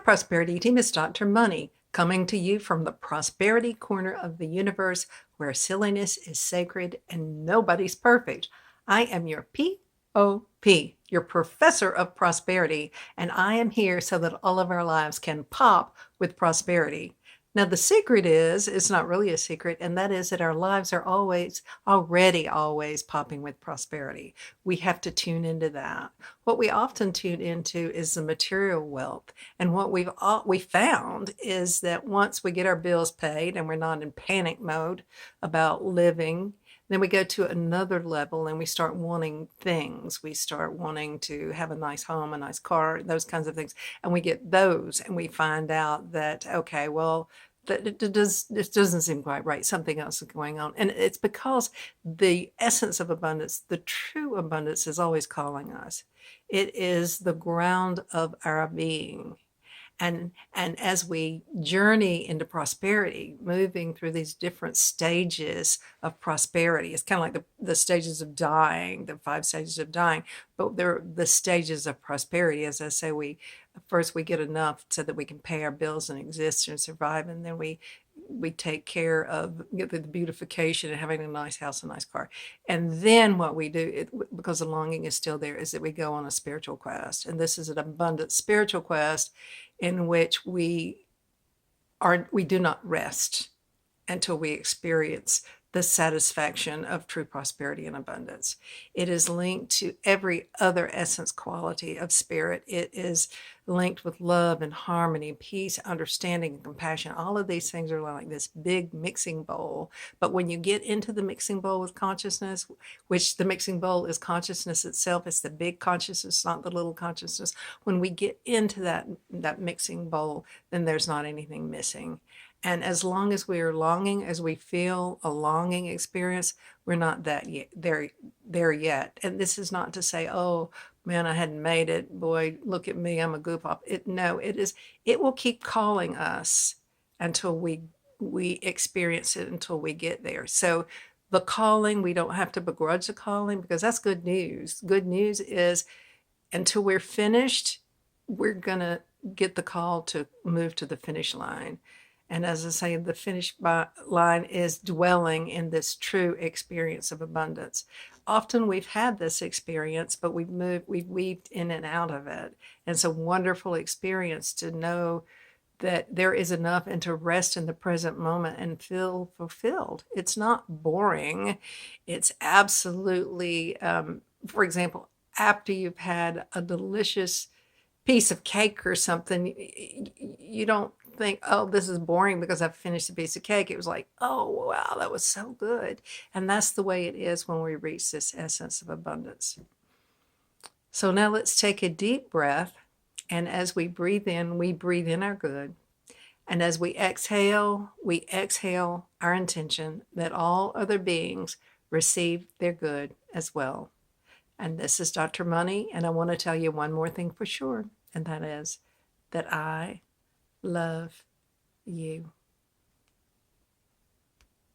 Prosperity Team is Dr. Money, coming to you from the prosperity corner of the universe where silliness is sacred and nobody's perfect. I am your POP, your professor of prosperity, and I am here so that all of our lives can pop with prosperity. Now, the secret is, it's not really a secret, and that is that our lives are always popping with prosperity. We have to tune into that. What we often tune into is the material wealth. And what we found is that once we get our bills paid and we're not in panic mode about living, then we go to another level and we start wanting things. We start wanting to have a nice home, a nice car, those kinds of things. And we get those and we find out that, okay, well, this doesn't seem quite right. Something else is going on. And it's because the essence of abundance, the true abundance, is always calling us. It is the ground of our being. And as we journey into prosperity, moving through these different stages of prosperity, it's kind of like the stages of dying, the 5 stages of dying, but they're the stages of prosperity. As I say, first we get enough so that we can pay our bills and exist and survive, and then we take care of the beautification and having a nice house, a nice car. And then what we do, because the longing is still there, is that we go on a spiritual quest. And this is an abundant spiritual quest in which we do not rest until we experience the satisfaction of true prosperity and abundance. It is linked to every other essence quality of spirit. It is linked with love and harmony, peace, understanding, and compassion. All of these things are like this big mixing bowl. But when you get into the mixing bowl with consciousness, which the mixing bowl is consciousness itself, it's the big consciousness, not the little consciousness. When we get into that mixing bowl, then there's not anything missing. And as long as we are longing, as we feel a longing experience, we're not there yet. And this is not to say, oh man, I hadn't made it. Boy, look at me, I'm a goop up. It will keep calling us until we experience it, until we get there. So the calling, we don't have to begrudge the calling, because that's good news. Good news is until we're finished, we're gonna get the call to move to the finish line. And as I say, the finish line is dwelling in this true experience of abundance. Often we've had this experience, but we've weaved in and out of it. And it's a wonderful experience to know that there is enough and to rest in the present moment and feel fulfilled. It's not boring. It's absolutely, for example, after you've had a delicious piece of cake or something, you don't think, oh, this is boring because I've finished a piece of cake. It was like, oh, wow, that was so good. And that's the way it is when we reach this essence of abundance. So now let's take a deep breath. And as we breathe in our good. And as we exhale our intention that all other beings receive their good as well. And this is Dr. Money, and I want to tell you one more thing for sure, and that is that I love you.